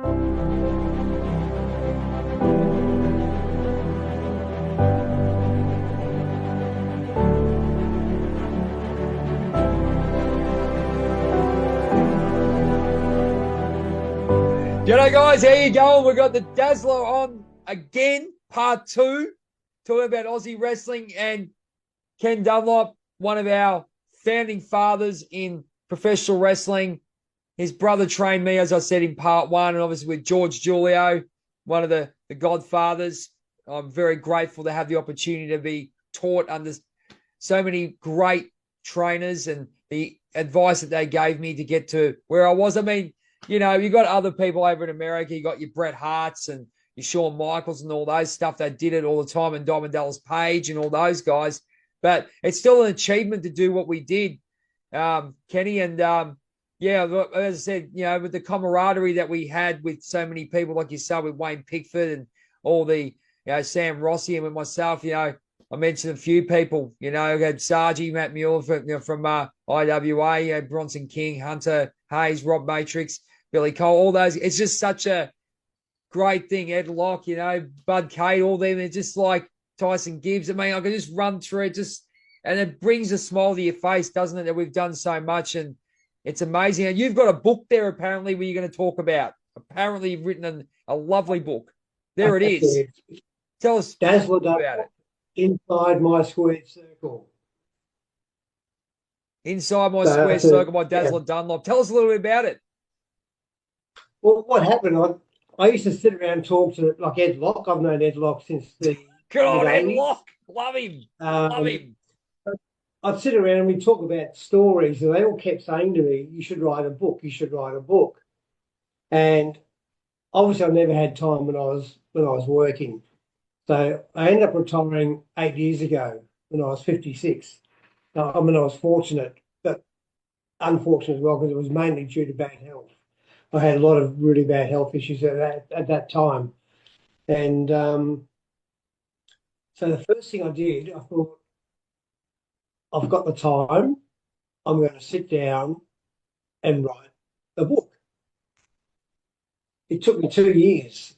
G'day guys, how you going? We've got the Dazzler on again, part 2, talking about Aussie wrestling, and Ken Dunlop, one of our founding fathers in professional wrestling. His brother trained me, as I said, in part 1, and obviously with George Julio, one of the godfathers. I'm very grateful to have the opportunity to be taught under so many great trainers and the advice that they gave me to get to where I was. I mean, you know, you got other people over in America. You got your Bret Harts and your Shawn Michaels and all those stuff. They did it all the time, and Diamond Dallas Page and all those guys. But it's still an achievement to do what we did, Kenny. And yeah, as I said, you know, with the camaraderie that we had with so many people, like you said, with Wayne Pickford and all the, you know, Sam Rossi, and with myself, you know, I mentioned a few people. You know, I had Sargi, Matt Mueller from IWA, you know, Bronson King, Hunter Hayes, Rob Matrix, Billy Cole, all those. It's just such a great thing. Ed Locke, you know, Bud Cade, all them. It's just like Tyson Gibbs. I mean, I can just run through it, and it brings a smile to your face, doesn't it, that we've done so much, and it's amazing. And you've got a book there, apparently, where you're going to talk about. Apparently, you've written a lovely book. There it is. Tell us Dazzler about Dunlop, it. Inside My Squared Circle. Inside My Square Circle by Dazzler Dunlop. Tell us a little bit about it. Well, what happened, I used to sit around and talk to, like, Ed Locke. I've known Ed Locke since the Good on Ed mid-80s. Locke. Love him. Love him. I'd sit around and we'd talk about stories, and they all kept saying to me, you should write a book, you should write a book. And obviously I never had time when I was working. So I ended up retiring 8 years ago when I was 56. I mean, I was fortunate, but unfortunate as well, because it was mainly due to bad health. I had a lot of really bad health issues at that time. And so the first thing I did, I thought, I've got the time, I'm going to sit down and write a book. It took me 2 years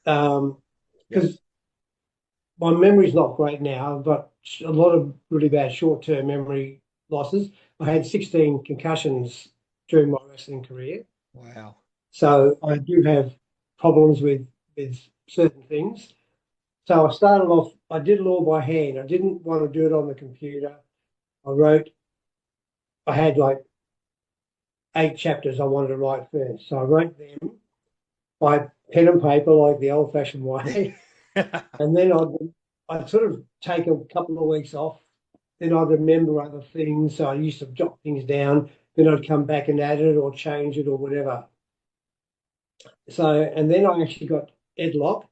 because my memory's not great now. I've got a lot of really bad short-term memory losses. I had 16 concussions during my wrestling career. Wow. So I do have problems with certain things. So I started off, I did it all by hand. I didn't want to do it on the computer. I had like 8 chapters I wanted to write first. So I wrote them by pen and paper, like the old-fashioned way. And then I'd sort of take a couple of weeks off. Then I'd remember other things. So I used to jot things down. Then I'd come back and add it or change it or whatever. So, and then I actually got Ed Locke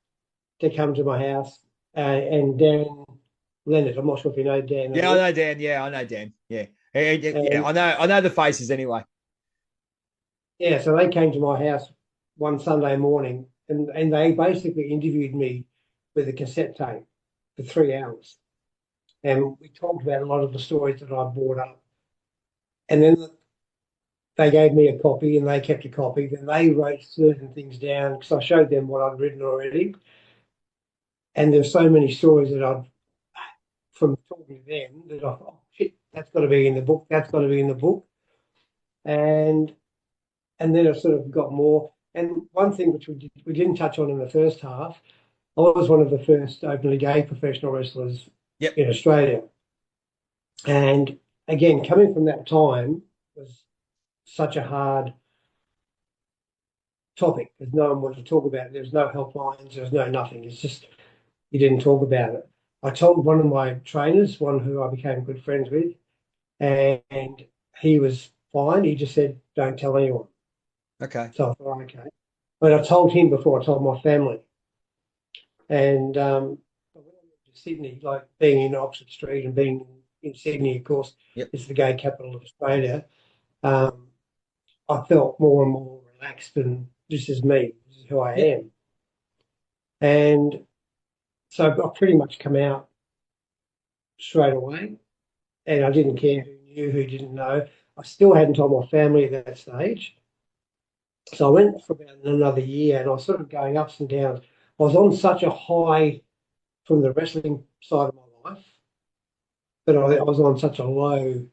to come to my house and Dan Leonard. I'm not sure if you know Dan. Yeah, I know Dan. Yeah, I know Dan. Yeah. Yeah, I know the faces anyway. Yeah, so they came to my house one Sunday morning and they basically interviewed me with a cassette tape for 3 hours. And we talked about a lot of the stories that I brought up. And then they gave me a copy and they kept a copy. Then they wrote certain things down because I showed them what I'd written already. And there's so many stories that from talking to them, that I thought, oh, shit, that's got to be in the book. That's got to be in the book. And then I sort of got more. And one thing which we didn't touch on in the first half, I was one of the first openly gay professional wrestlers in Australia. And again, coming from that time was such a hard topic because no one wanted to talk about it. There was no helplines, there was no nothing. It's just, you didn't talk about it. I told one of my trainers, one who I became good friends with, and he was fine. He just said, don't tell anyone. Okay. So I thought, okay. But I told him before I told my family. And when I went to Sydney, like being in Oxford Street and being in Sydney, of course, it's the gay capital of Australia, I felt more and more relaxed and this is me, this is who I am. And so I pretty much come out straight away and I didn't care who knew, who didn't know. I still hadn't told my family at that stage. So I went for about another year, and I was sort of going ups and downs. I was on such a high from the wrestling side of my life, but I was on such a low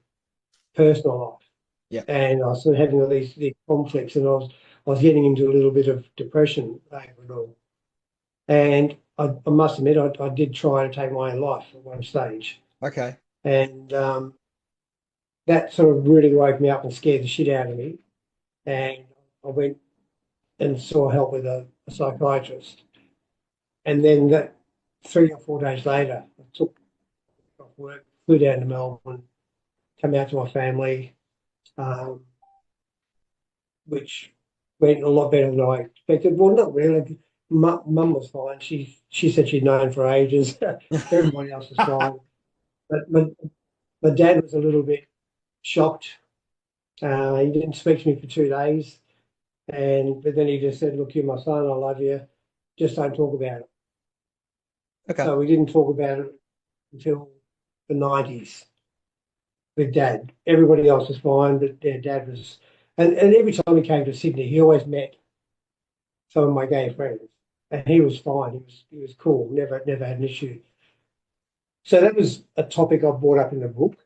personal life, Yeah. and I was sort of having all these conflicts, and I was getting into a little bit of depression over it all. And I must admit, I did try to take my own life at one stage, Okay. and that sort of really woke me up and scared the shit out of me. And I went and saw help with a psychiatrist. And then that 3 or 4 days later, I took off work, flew down to Melbourne, come out to my family, um, which went a lot better than I expected. Well, not really. Mum was fine. She said she'd known for ages. Everybody else was fine. But my dad was a little bit shocked. He didn't speak to me for 2 days. But then he just said, "Look, you're my son. I love you. Just don't talk about it." Okay. So we didn't talk about it until the 90s with Dad. Everybody else was fine, but yeah, Dad was. And every time he came to Sydney, he always met some of my gay friends, and he was fine. He was cool. Never had an issue. So that was a topic I brought up in the book,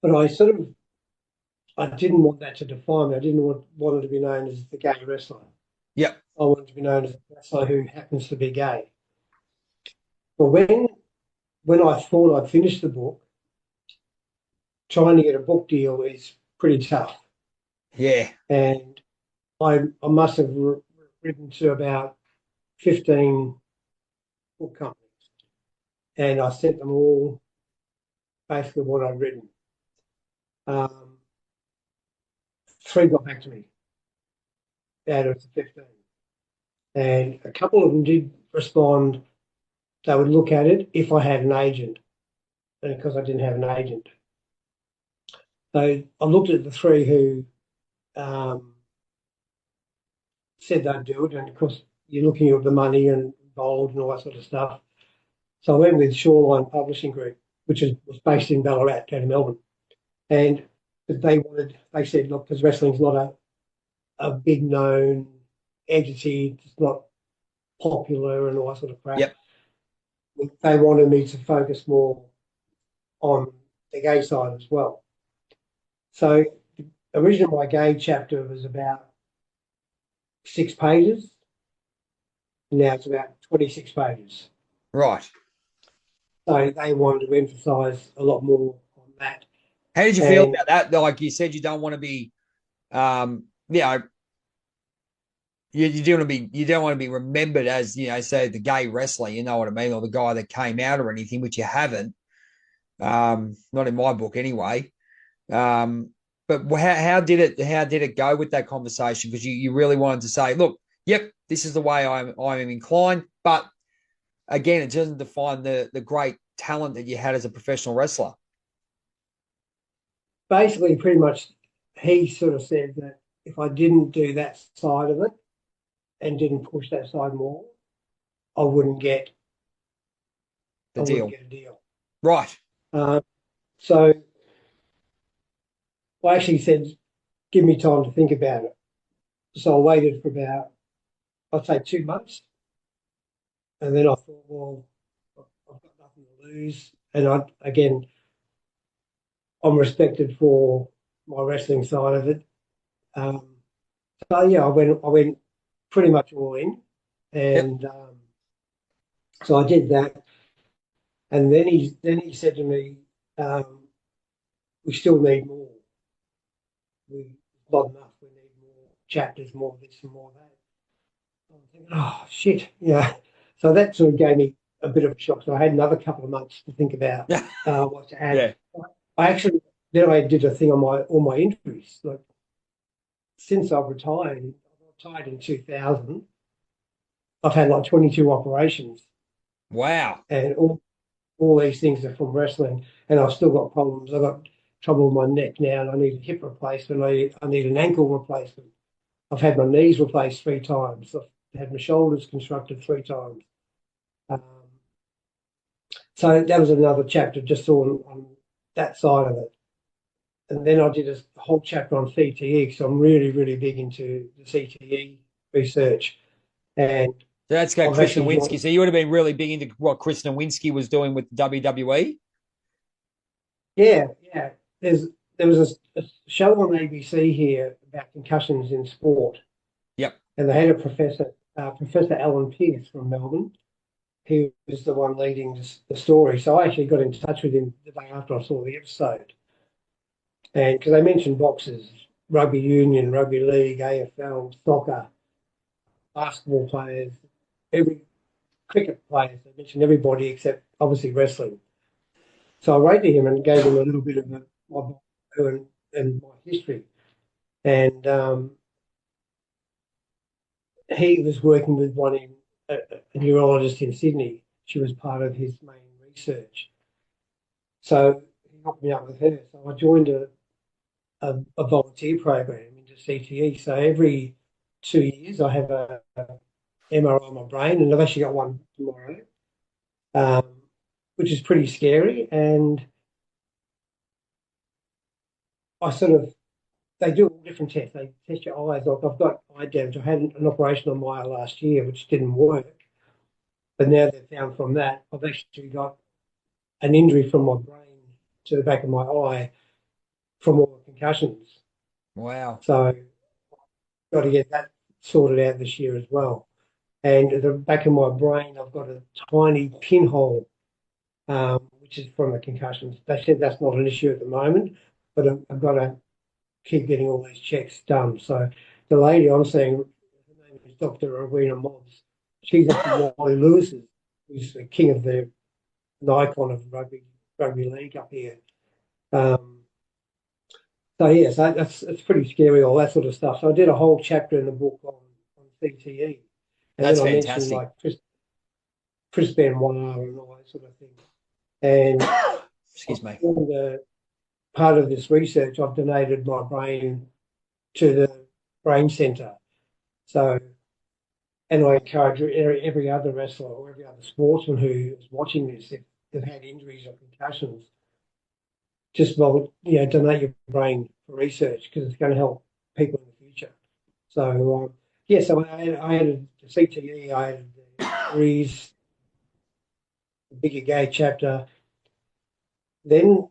but I didn't want that to define me. I didn't want it to be known as the gay wrestler. Yep. I wanted to be known as a wrestler who happens to be gay. But when I thought I'd finished the book, trying to get a book deal is pretty tough. Yeah. And I must have written to about 15 book companies, and I sent them all basically what I'd written. Um, 3 got back to me out of the 15, and a couple of them did respond. They would look at it if I had an agent, and because I didn't have an agent. So I looked at the 3 who um, said they'd do it, and of course you're looking at the money and gold and all that sort of stuff. So I went with Shoreline Publishing Group, which was based in Ballarat, down in Melbourne, and they said, look, because wrestling's not a big known entity, it's not popular and all that sort of crap. Yep. They wanted me to focus more on the gay side as well. So originally my gay chapter was about 6 pages. Now it's about 26 pages. Right. So they wanted to emphasise a lot more on that. How did you feel about that? Like you said, you don't want to be, you know, you don't want to be remembered as, you know, say the gay wrestler, you know what I mean, or the guy that came out or anything, which you haven't. Not in my book anyway. But how did it go with that conversation? Because you really wanted to say, look, yep, this is the way I'm inclined, but again, it doesn't define the great talent that you had as a professional wrestler. Basically, pretty much, he sort of said that if I didn't do that side of it and didn't push that side more, I wouldn't get The deal. a deal. Right. So I actually said, give me time to think about it. So I waited for about, I'd say 2 months. And then I thought, well, I've got nothing to lose. And I'm respected for my wrestling side of it. So yeah, I went pretty much all in. Yep. And so I did that. And then he said to me, we still need more. We've got enough. We need more chapters, more of this and more of that. I'm thinking, oh shit, yeah. So that sort of gave me a bit of a shock. So I had another couple of months to think about what to add. Yeah. I did a thing on all my injuries. Like since I retired in 2000. I've had like 22 operations, Wow. and all these things are from wrestling, and I've still got problems. I've got trouble with my neck now, and I need a hip replacement. I need an ankle replacement. I've had my knees replaced 3 times. I've had my shoulders constructed 3 times. Um, so that was another chapter just on that side of it. and then I did a whole chapter on CTE because I'm really, really big into the CTE research. And So that's got I've Chris actually Nowinski. joined, So you would have been really big into what Chris Nowinski was doing with the WWE. yeah, yeah. There was a show on ABC here about concussions in sport, Yep. and they had a professor, Professor Alan Pierce from Melbourne. He was the one leading the story. So I actually got in touch with him the day after I saw the episode, and because they mentioned boxers, rugby union, rugby league, AFL, soccer, basketball players, every cricket players. They mentioned everybody except obviously wrestling. So I wrote to him and gave him a little bit of my bio and my history. And he was working with a neurologist in Sydney. She was part of his main research. So he hooked me up with her. So I joined a volunteer program into CTE. So every 2 years I have a MRI on my brain, and I've actually got one tomorrow, um, which is pretty scary. And I sort of they do all different tests. They test your eyes. Like I've got eye damage. I had an operation on my eye last year, which didn't work. But now they've found from that, I've actually got an injury from my brain to the back of my eye from all the concussions. Wow. So I've got to get that sorted out this year as well. And at the back of my brain, I've got a tiny pinhole, which is from the concussions. They said that's not an issue at the moment, but I've got to keep getting all these checks done. So the lady I'm seeing, her name is Dr. Rowena Mobbs. She's actually Wally Lewis's, who's the king of the icon of rugby league up here. Um, so yeah, so it's pretty scary, all that sort of stuff. So I did a whole chapter in the book on CTE, and then That's I mentioned fantastic. like Chris Benoit and all that sort of thing. And Excuse me. part of this research, I've donated my brain to the brain centre. So, and I encourage every other wrestler or every other sportsman who is watching this, if they've had injuries or concussions, just donate your brain for research because it's going to help people in the future. So, yeah, so I added the CTE, I added the Breeze, the bigger gay chapter. Then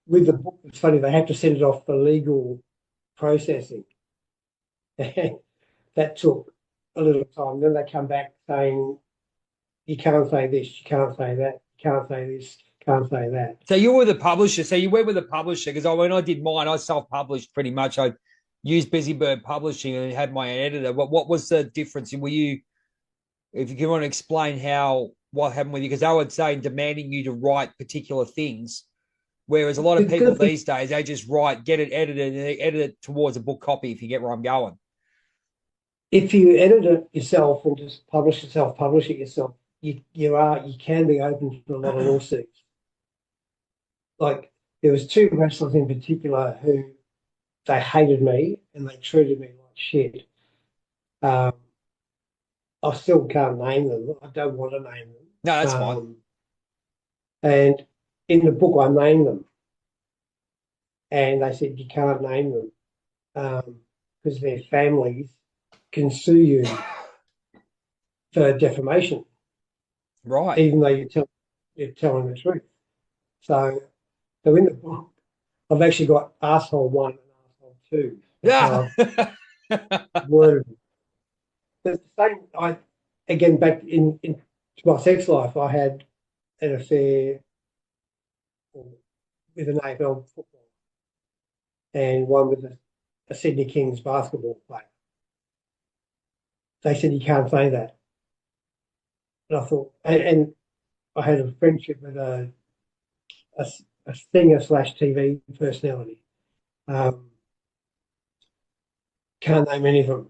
with the book, it's funny, they have to send it off for legal processing. That took a little time. Then they come back saying, you can't say this, you can't say that, you can't say this, you can't say that. So you were the publisher. So you went with the publisher because when I did mine, I self-published pretty much. I used Busybird Publishing and had my editor. What was the difference? Were you, if you want to explain what happened with you, because I would say demanding you to write particular things, whereas a lot of The people good thing, these days they just write, get it edited, and they edit it towards a book copy. If you get where I'm going. if you edit it yourself and just publish it yourself, you can be open to a lot of lawsuits. Like there was two wrestlers in particular who they hated me and they treated me like shit. Um, I still can't name them. I don't want to name No, them. that's fine. And in the book, I named them, and they said you can't name them because their families can sue you for defamation, Right. even though you're telling the truth. So, so in the book, I've actually got asshole one and asshole two. That's Yeah. how I've worded it. But the same, again back in my sex life, I had an affair with an AFL footballer and one with a Sydney Kings basketball player. They said you can't say that, and I thought, and I had a friendship with a, a singer slash TV personality. Um, can't name any of them,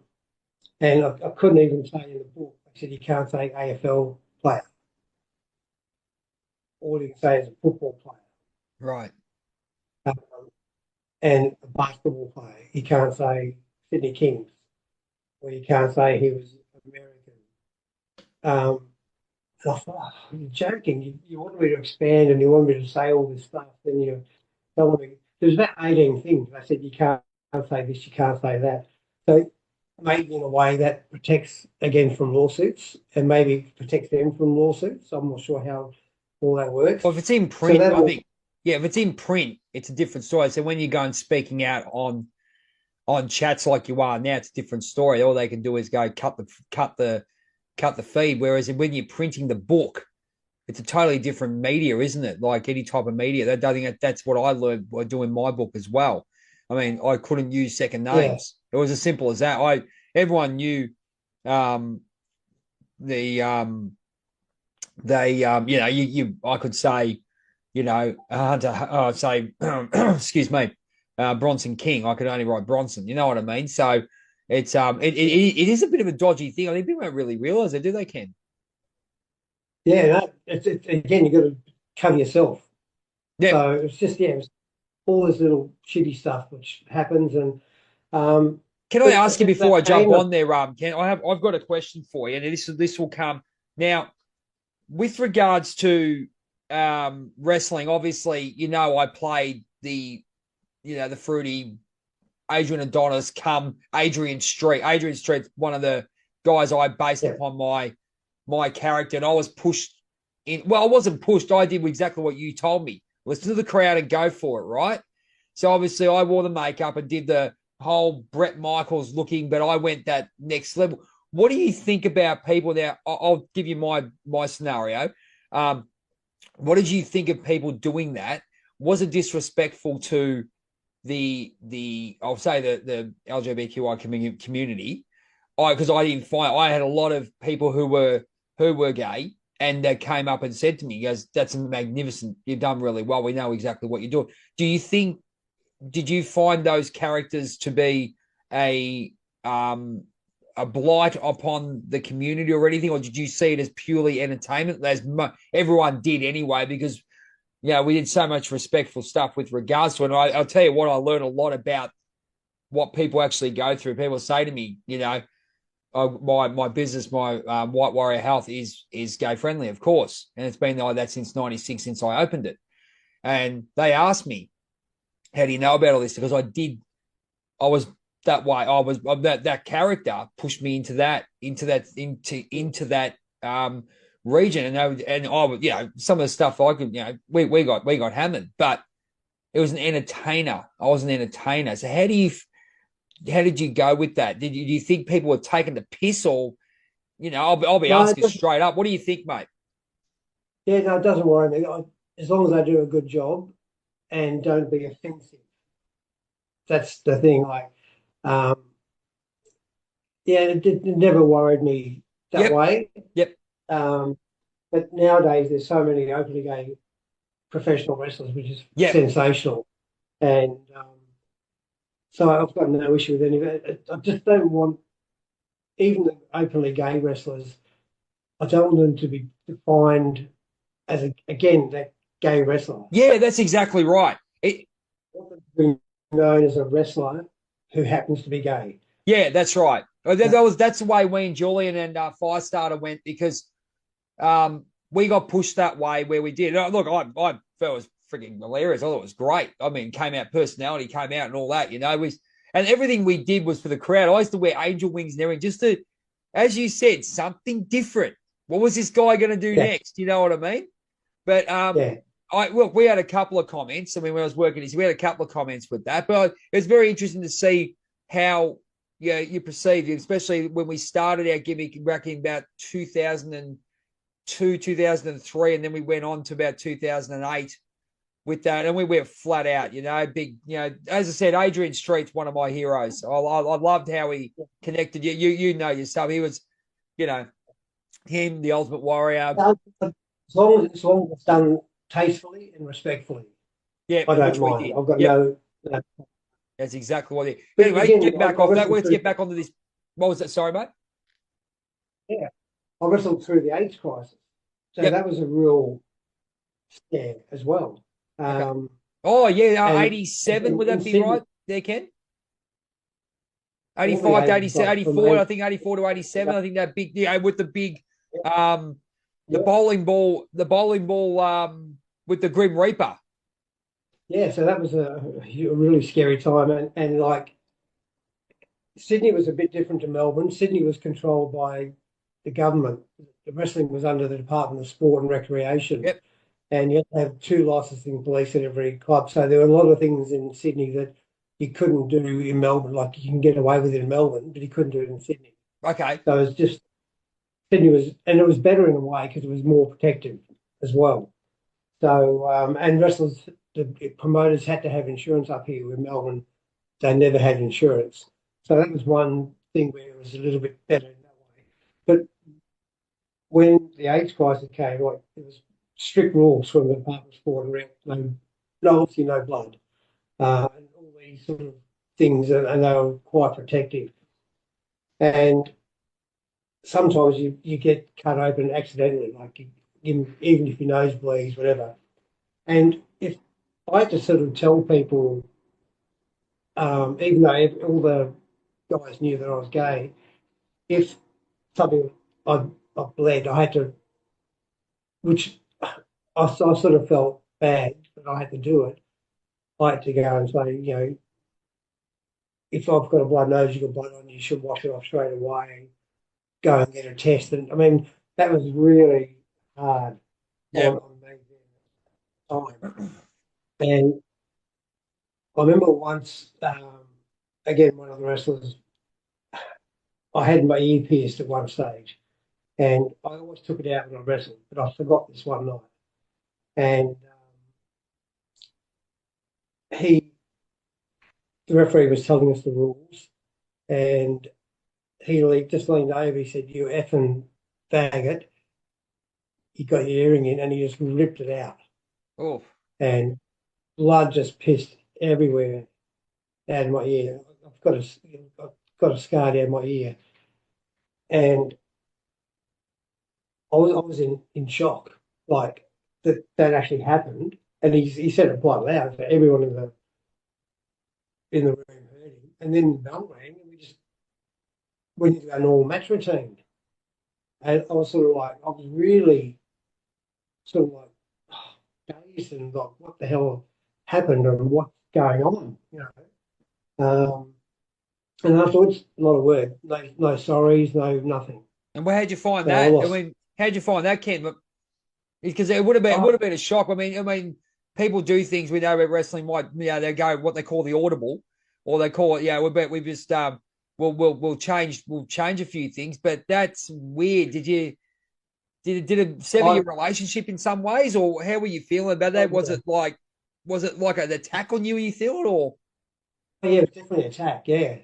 and I couldn't even say in the book. They said you can't say AFL player. All you can say is a football player. Right. Um, and a basketball player. You can't say Sydney Kings, or you can't say he was American. And I thought, oh, you're joking. You want me to expand and you want me to say all this stuff, then you're telling me there's about 18 things. I said, you can't say this, you can't say that. So maybe in a way that protects, again, from lawsuits, and maybe protects them from lawsuits. I'm not sure how all that works. Well, if it's in So print, that I will, think, yeah, if it's in print, it's a different story. So when you go and speaking out on chats like you are now, it's a different story. All they can do is go cut the feed. Whereas when you're printing the book, it's a totally different media, isn't it? Like any type of media. I think that's what I learned by doing my book as well. I mean, I couldn't use second yeah, names. It was as simple as that. Everyone knew um, the they I could say, say excuse me, Bronson King. I could only write Bronson. You know what I mean? So it is a bit of a dodgy thing. I think people don't really realize it, do they, Ken? yeah. No, it's again, you got to cover yourself. Yeah. So it's just it's all this little shitty stuff which happens, and Can I but ask you before I that jump pain of, on there, Ken? I've got a question for you, and this will come now with regards to wrestling. Obviously, I played the fruity Adrian Adonis come Adrian Street. Adrian Street's one of the guys I based yeah, upon my character, and I was pushed in. Well, I wasn't pushed. I did exactly what you told me. Listen to the crowd and go for it, right? So obviously, I wore the makeup and did the whole Brett Michaels looking, but I went that next level. What do you think about people now? I'll give you my scenario. Um, what did you think of people doing that? Was it disrespectful to the I'll say the LGBTQI community? Because I didn't find I had a lot of people who were gay and that came up and said to me, "Guys, that's magnificent. You've done really well. We know exactly what you're doing." Do you think? Did you find those characters to be a um a blight upon the community or anything, or did you see it as purely entertainment, as everyone did anyway? Because we did so much respectful stuff with regards to it. And I'll tell you what, I learned a lot about what people actually go through. People say to me, my business, my White Warrior Health is gay friendly, of course, and it's been like that since '96, since I opened it. And they asked me, "How do you know about all this?" Because I was that way. I was that character pushed me into that region, and I was, some of the stuff I could, we got hammered, but it was an entertainer. I was an entertainer. So how did you go with that? Do you think people were taking the piss, or I'll be no, it asking doesn't, straight up. What do you think, mate? yeah, no, it doesn't worry me. As long as I do a good job and don't be offensive. That's the thing. Like, um, yeah, it never worried me that Yep, way. yep, Um, but nowadays there's so many openly gay professional wrestlers, which is yep. sensational. And so I've got no issue with any of it. I just don't want even the openly gay wrestlers. I don't want them to be defined as again that gay wrestler. Yeah, that's exactly right. I want them to be known as a wrestler who happens to be gay. Yeah, that's right. That's the way we and Julian and Firestarter went, because we got pushed that way where we did. Look, I felt it was freaking hilarious. I thought it was great. I mean, personality came out and all that, and everything we did was for the crowd. I used to wear angel wings and everything, just to, as you said, something different. What was this guy going to do Yeah, next? You know what I mean? But yeah. we had a couple of comments. I mean, when I was working this, we had a couple of comments with that. But it was very interesting to see how you perceived it, especially when we started our gimmick back in about 2002, 2003, and then we went on to about 2008 with that, and we went flat out, big, as I said, Adrian Street's one of my heroes. I loved how he connected. You know yourself. He was, him, the Ultimate Warrior. As long as it's done tastefully and respectfully, Yeah, I don't which we mind. did. I've got Yep, no. that's exactly what it. But Anyway, again, get back I off that. wrestled Let's through. get back onto this. What was that? Sorry, mate. Yeah, I wrestled through the AIDS crisis, so Yep. that was a real scare as well. Okay. Oh yeah, And 87. Would in that be Sydney, right there, Ken? all the 85 to AIDS 87, got from 84. AIDS. I think 84 to 87. I think that big, with the big, um, the Yeah, bowling ball, with the Grim Reaper. yeah, so that was a really scary time, and like Sydney was a bit different to Melbourne. Sydney was controlled by the government. The wrestling was under the Department of Sport and Recreation, Yep. and you had to have two licensing police at every club. So there were a lot of things in Sydney that you couldn't do in Melbourne. Like you can get away with it in Melbourne, but you couldn't do it in Sydney. Okay. So it was just Sydney was, and it was better in a way because it was more protective as well. So and wrestlers, the promoters had to have insurance up here. In Melbourne, they never had insurance. So that was one thing where it was a little bit better in that way. But when the AIDS crisis came, like there was strict rules from the Department of Sport and Rec, no, obviously no blood, and all these sort of things, and they were quite protective. And sometimes you get cut open accidentally, like even if your nose bleeds, whatever. And if I had to sort of tell people, even though all the guys knew that I was gay, if something I, I bled, I had to, which I sort of felt bad that I had to do it. I had to go and say, if I've got a blood nose, you've got blood on you, you should wash it off straight away, go and get a test. And I mean, that was really hard Yep. on me at the time. And I remember once, again, one of the wrestlers, I had my ear pierced at one stage, and I always took it out when I wrestled, but I forgot this one night. And he, the referee, was telling us the rules, and just leaned over. He said, "You effing faggot! You got your earring in," and he just ripped it out, Oh. and blood just pissed everywhere out of my ear. I've got a scar down my ear, and I was in shock, like that actually happened. And he said it quite loud, so everyone in the room heard him. And then the bell rang, and we just went into our normal match routine. And I was sort of like, I was really sort of like dazed and like, what the hell happened and what's going on. And afterwards, not a word, no sorries, no nothing. And how'd you find So I that? I lost. mean, how'd you find that, Ken? Because it would have been a shock. I mean, people do things we know about wrestling. Might they go what they call the audible, or they call it we just we'll change a few things. But that's weird. Did it sever I, your relationship in some ways, or how were you feeling about that? Was it like an attack on you? You feel it, or yeah, it was definitely attack. Yeah.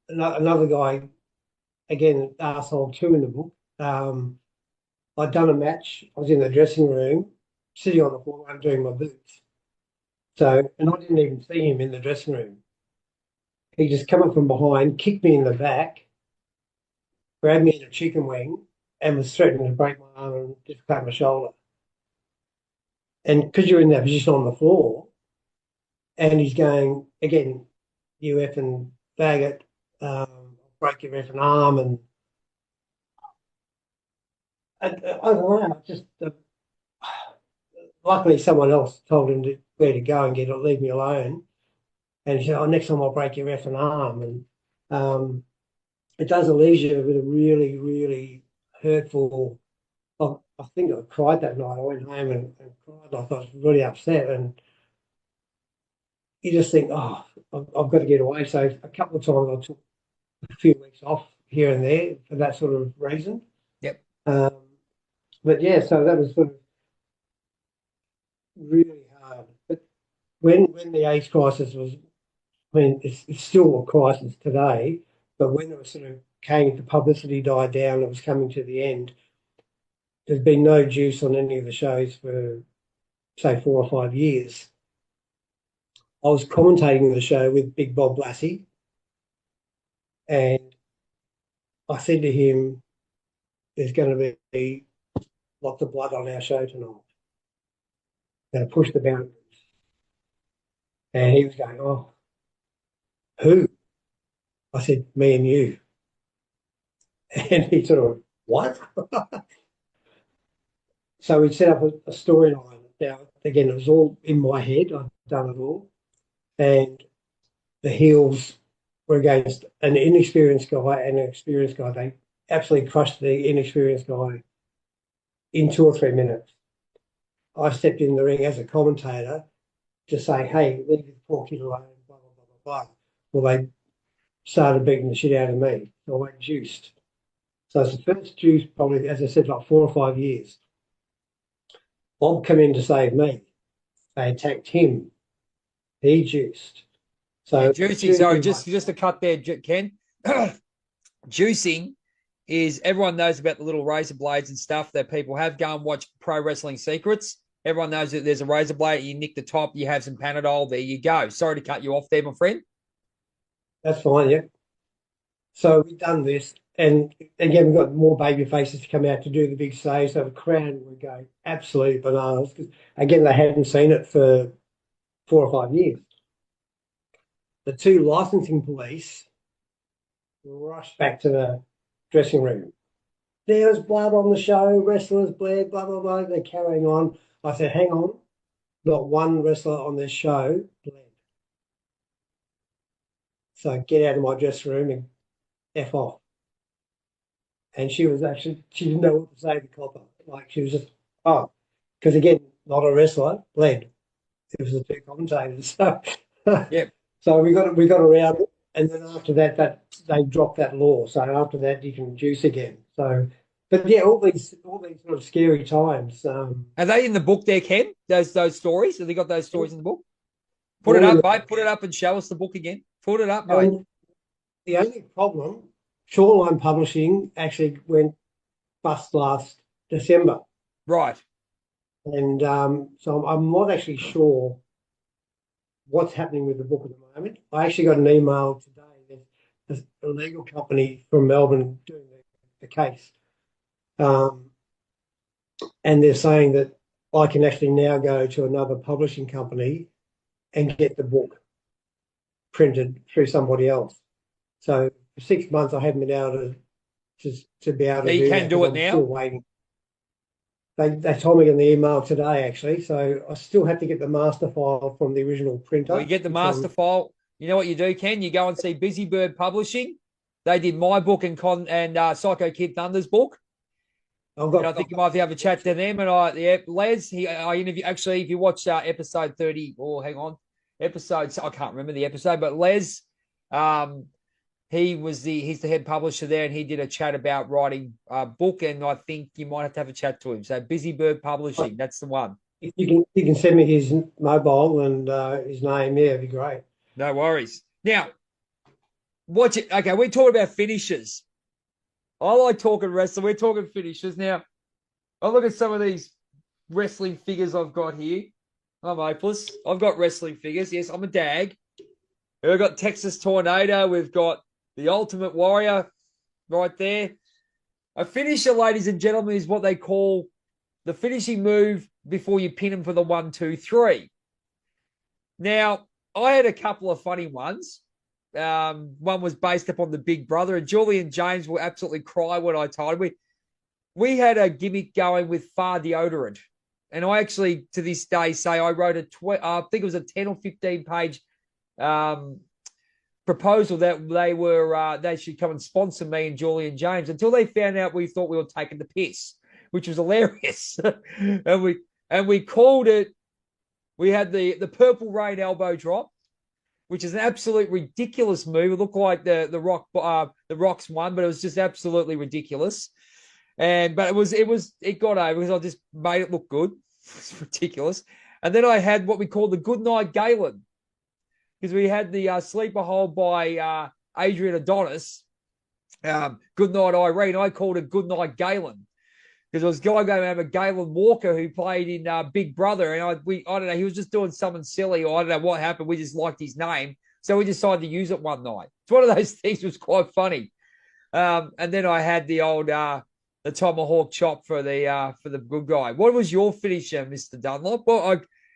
Another guy, again, arsehole two in the book. I'd done a match. I was in the dressing room, sitting on the floor, undoing my boots. So, and I didn't even see him in the dressing room. He just come up from behind, kicked me in the back, grabbed me in a chicken wing, and was threatening to break my arm and just cut my shoulder. And because you're in that position on the floor, and he's going again, you effing faggot, break your effing arm, and I don't know, just luckily someone else told him where to go and leave me alone. And he said, "Oh, next time I'll break your effing arm." And it does leave you with a really, really hurtful. I think I cried that night. I went home and cried. I was really upset, and you just think, "Oh, I've got to get away." So a couple of times I took a few weeks off here and there for that sort of reason. yep, Um, but yeah, so that was sort of really hard. But when the AIDS crisis was, I mean, it's still a crisis today, but when it was sort of came, the publicity died down, it was coming to the end. There's been no juice on any of the shows for, say, 4 or 5 years. I was commentating the show with Big Bob Lassie, and I said to him, "There's going to be lots of blood on our show tonight. Going to push the boundaries." And he was going, "Oh, who?" I said, "Me and you." And he sort of, "What?" So we set up a storyline. Now, again, it was all in my head. I've done it all. And the heels were against an inexperienced guy and an experienced guy. They absolutely crushed the inexperienced guy in 2 or 3 minutes. I stepped in the ring as a commentator to say, hey, leave the poor kid alone, blah, blah, blah, blah, blah. Well, they started beating the shit out of me. So I juiced. So it's the first juice, probably, as I said, like 4 or 5 years. Bob came in to save me. They attacked him. He juiced. So juicing. Sorry, just to cut there, Ken. Juicing is everyone knows about the little razor blades and stuff that people have. Go and watch Pro Wrestling Secrets. Everyone knows that there's a razor blade. You nick the top. You have some Panadol. There you go. Sorry to cut you off there, my friend. That's fine, yeah. So we've done this, and again, we've got more baby faces to come out to do the big save. So the crowd would go absolutely bananas because, again, they hadn't seen it for 4 or 5 years. The two licensing police rushed back to the dressing room. There was blood on the show, wrestlers bled, blah, blah, blah. They're carrying on. I said, hang on, not one wrestler on this show bled. So get out of my dressing room and F off. And she didn't know what to say to copper. Like, she was just, oh, because again, not a wrestler, bled. It was the two commentators. So, Yep. So we got around it. And then after that they dropped that law. So after that, you can juice again. So, but yeah, all these sort of scary times. Are they in the book there, Ken? Those stories? Have they got those stories in the book? Put it up, mate. Put it up and show us the book again. Put it up, mate. The only problem, Shoreline Publishing actually went bust last December. Right. And so I'm not actually sure what's happening with the book at the moment. I actually got an email today. There's a legal company from Melbourne doing the case. And they're saying that I can actually now go to another publishing company and get the book printed through somebody else. So for 6 months, I haven't been able to be able to do that. You can do it now? Still waiting. They told me in the email today, actually. So I still have to get the master file from the original printer. Well, you get the master file. You know what you do, Ken? You go and see Busy Bird Publishing. They did my book and Psycho Kid Thunder's book. I think you might have a chat to them. And Les, I interview. Actually, if you watch episode 30, episodes, I can't remember the episode, but Les, he's the head publisher there, and he did a chat about writing a book, and I think you might have to have a chat to him. So Busy Bird Publishing, that's the one. If you can send me his mobile and his name, yeah, it'd be great. No worries. Now, okay, we're talking about finishes. I like talking wrestling. We're talking finishes. Now, I look at some of these wrestling figures I've got here. I'm hopeless. I've got wrestling figures. Yes, I'm a dag. We've got Texas Tornado. We've got the Ultimate Warrior right there. A finisher, ladies and gentlemen, is what they call the finishing move before you pin them for the 1, 2, 3. Now, I had a couple of funny ones. One was based upon the Big Brother, and Julie and James will absolutely cry when I told him. We had a gimmick going with Far Deodorant, and I actually, to this day, say I wrote I think it was a 10 or 15 page proposal that they should come and sponsor me and Julie and James, until they found out we thought we were taking the piss, which was hilarious. and we called it. We had the Purple Rain elbow drop, which is an absolute ridiculous move. It looked like the Rock's one, but it was just absolutely ridiculous. But it got over because I just made it look good. It's ridiculous. And then I had what we call the Goodnight Galen, because we had the sleeper hold by Adrian Adonis. Goodnight Irene. I called it Goodnight Galen, because there was a guy going to have a Galen Walker who played in Big Brother, and I don't know, he was just doing something silly, or I don't know what happened. We just liked his name, so we decided to use it one night. It's one of those things that was quite funny. And then I had the old the tomahawk chop for the good guy. What was your finisher, Mr. Dunlop?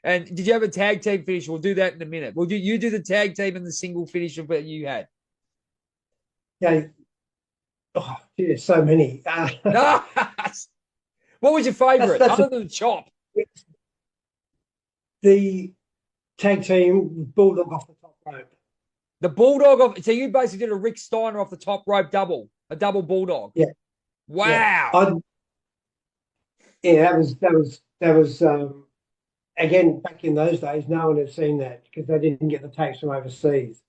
And did you have a tag team finisher? We'll do that in a minute. Well, you do the tag team and the single finisher that you had. Yeah. Oh, there's so many. What was your favourite other than the chop? the tag team bulldog off the top rope. The bulldog so you basically did a Rick Steiner off the top rope double, a double bulldog. Yeah. Wow. That was again, back in those days, no one had seen that because they didn't get the tapes from overseas.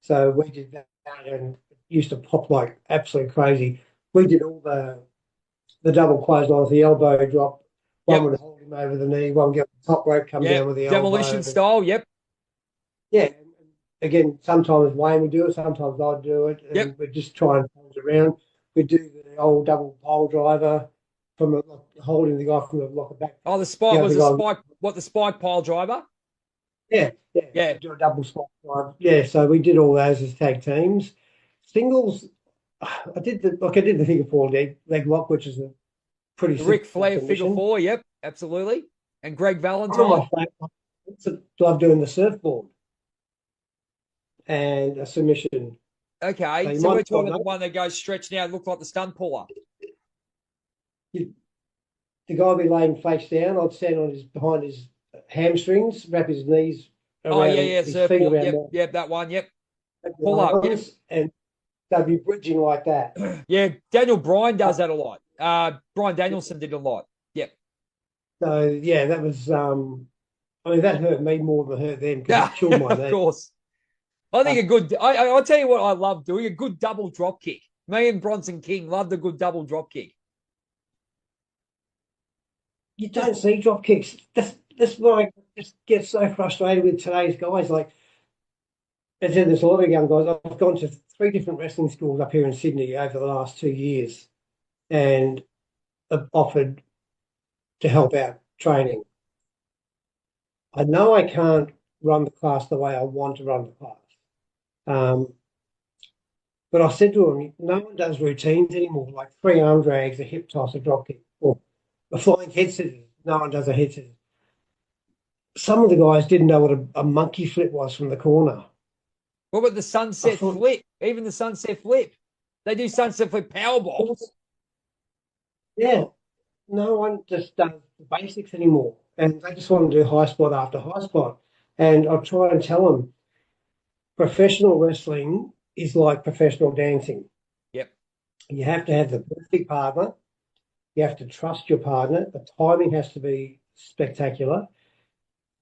So we did that and it used to pop like absolutely crazy. We did all the double clotheslines, the elbow drop. One would hold him over the knee, one would get the top rope, come down with the demolition elbow. style. Yep. Yeah. Again, sometimes Wayne would do it, sometimes I'd do it, and we'd just try and change it around. We'd do the old double pole driver from holding the guy from the locker back. Oh, the spike was a spike. What, the spike pile driver? Yeah. Do a double spike drive. Yeah, so we did all those as tag teams. Singles, I did the figure four leg lock, which is a pretty Ric Flair figure four. Yep, absolutely. And Greg Valentine. I love doing the surfboard and a submission. Okay, so we're talking about the one that goes stretched out, look like the stunt puller. The guy would be laying face down. I'd stand behind his hamstrings, wrap his knees around his feet around that one, pull up, and they'd be bridging like that. Yeah, Daniel Bryan does that a lot. Bryan Danielson did a lot. Yep. So yeah, that was that hurt me more than it hurt them because it killed my knee. Of course. I think I'll tell you what I love doing, a good double drop kick. Me and Bronson King loved a good double drop kick. You don't see drop kicks. That's why I just get so frustrated with today's guys. Like, as I said, there's a lot of young guys. I've gone to 3 different wrestling schools up here in Sydney over the last 2 years and have offered to help out training. I know I can't run the class the way I want to run the class. But I said to him, no one does routines anymore, like 3 arm drags, a hip toss, a drop kick, or a flying head scissors. No one does a head scissors. Some of the guys didn't know what a monkey flip was from the corner. What about the sunset flip? Even the sunset flip. They do sunset flip power bombs. Yeah. No one just does the basics anymore. And they just want to do high spot after high spot. And I try and tell them, professional wrestling is like professional dancing. Yep. You have to have the perfect partner. You have to trust your partner. The timing has to be spectacular.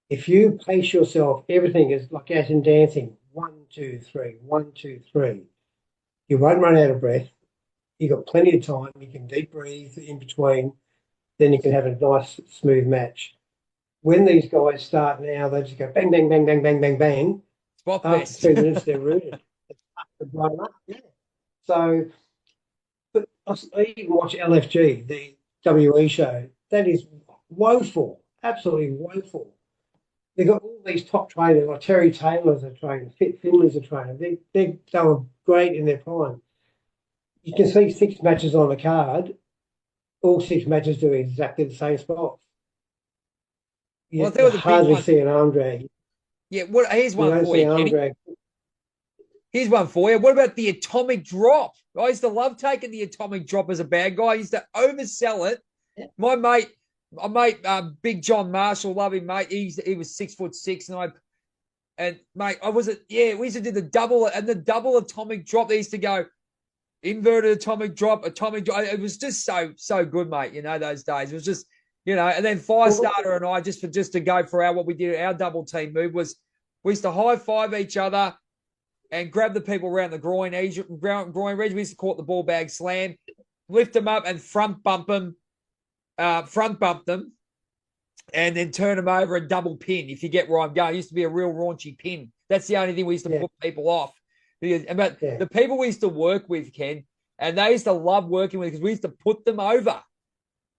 If you pace yourself, everything is like as in dancing, 1, 2, 3, 1, 2, 3. You won't run out of breath. You've got plenty of time. You can deep breathe in between. Then you can have a nice, smooth match. When these guys start now, they just go bang, bang, bang, bang, bang, bang, bang. After 2 minutes, they're rooted. Yeah. So, but I even watch LFG, the WE show. That is woeful, absolutely woeful. They've got all these top trainers, like Terry Taylor's a trainer, Fit Finley's a trainer. They were great in their prime. You can see 6 matches on the card. All 6 matches do exactly the same spots. You hardly see an arm drag. Yeah, here's one for you, Kenny. Here's one for you. What about the atomic drop? I used to love taking the atomic drop as a bad guy. I used to oversell it. Yeah. My mate, Big John Marshall, love him, mate. He was 6'6", and mate, we used to do the double atomic drop. They used to go inverted atomic drop. It was just so good, mate. You know, those days. It was just, you know, and then Firestarter and I, just to go for what we did, our double team move was we used to high five each other and grab the people around the groin region. We used to call it the ball bag slam, lift them up and front bump them, and then turn them over and double pin, if you get where I'm going. It used to be a real raunchy pin. That's the only thing we used to put people off. But the people we used to work with, Ken, and they used to love working with because we used to put them over.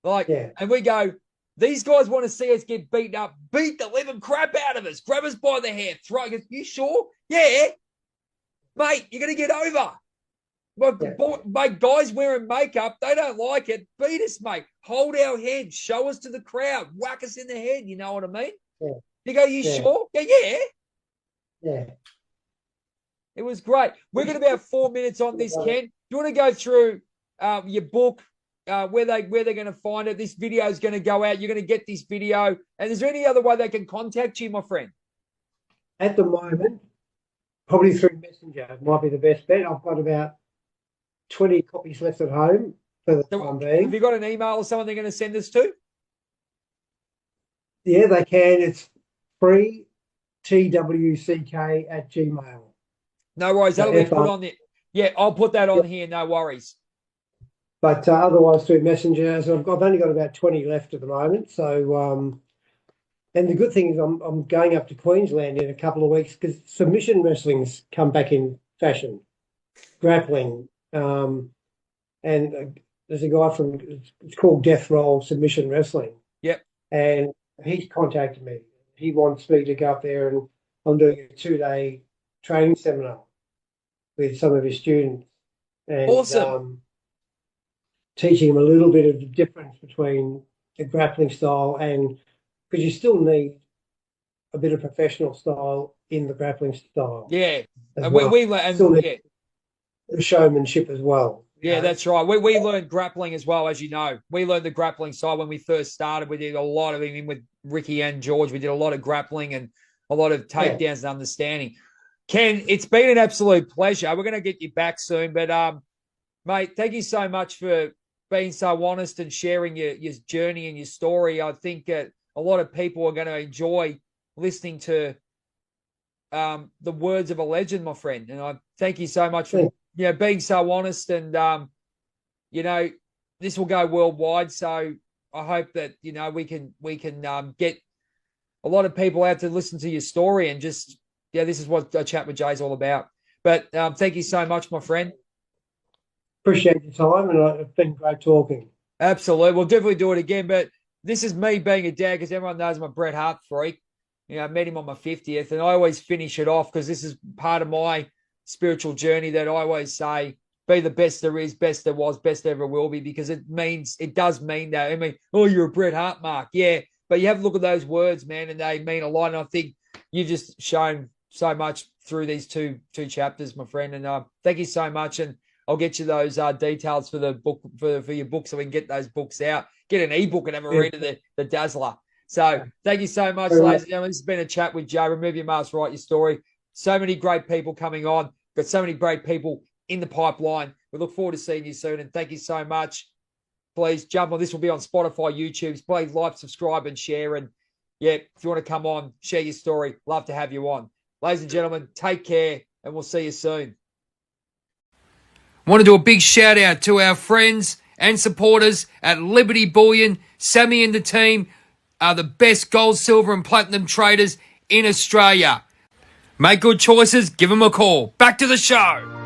And we go, these guys want to see us get beaten up, beat the living crap out of us, grab us by the hair, throw us. You sure? Yeah. Mate, you're going to get over. Mate, guys wearing makeup, they don't like it. Beat us, mate. Hold our head. Show us to the crowd. Whack us in the head. You know what I mean? Yeah. You go, you sure? Yeah. Yeah. It was great. We've got about 4 minutes on this, Ken. Do you want to go through your book where they're going to find it. This video is going to go out. You're going to get this video. And is there any other way they can contact you, my friend? At the moment, probably through Messenger might be the best bet. I've got about 20 copies left at home for the time being. Have you got an email or someone they're going to send this to? Yeah, they can. It's freetwck@gmail. No worries. That'll be put on there. Yeah, I'll put that on here. No worries. But otherwise through Messenger. So I've only got about 20 left at the moment. So, and the good thing is I'm going up to Queensland in a couple of weeks because submission wrestling's come back in fashion, grappling. And there's a guy from, it's called Death Roll Submission Wrestling. Yep. And he's contacted me. He wants me to go up there, and I'm doing a 2-day training seminar with some of his students. And, awesome. Teaching them a little bit of the difference between the grappling style and, because you still need a bit of professional style in the grappling style. Yeah. And well. we learn, the showmanship as well. Yeah, that's right. We learned grappling as well, as you know. We learned the grappling side when we first started. We did a lot of it with Ricky and George. We did a lot of grappling and a lot of takedowns and understanding. Ken, it's been an absolute pleasure. We're going to get you back soon. But, mate, thank you so much for being so honest and sharing your journey and your story. I think a lot of people are going to enjoy listening to the words of a legend, my friend. And I thank you so much for being so honest. And, this will go worldwide. So I hope that, we can get a lot of people out to listen to your story and just, this is what a chat with Jay's all about. But thank you so much, my friend. Appreciate your time, and it's been great talking. Absolutely. We'll definitely do it again. But this is me being a dad, because everyone knows I'm a Bret Hart freak. I met him on my 50th, and I always finish it off because this is part of my spiritual journey that I always say, be the best there is, best there was, best there ever will be, because it does mean that. I mean, oh, you're a Bret Hart, Mark. Yeah, but you have a look at those words, man, and they mean a lot. And I think you've just shown so much through these two chapters, my friend. And thank you so much. And I'll get you those details for the book, for your book, so we can get those books out, get an ebook and have a read of the Dazzler. So thank you so much, ladies and gentlemen. This has been a chat with Jay. Remove your mask, write your story. So many great people coming on. Got so many great people in the pipeline. We look forward to seeing you soon. And thank you so much. Please jump on. This will be on Spotify, YouTube. Please like, subscribe, and share. And if you want to come on, share your story. Love to have you on. Ladies and gentlemen, take care, and we'll see you soon. I want to do a big shout out to our friends and supporters at Liberty Bullion. Sammy and the team are the best gold, silver, and platinum traders in Australia. Make good choices. Give them a call. Back to the show.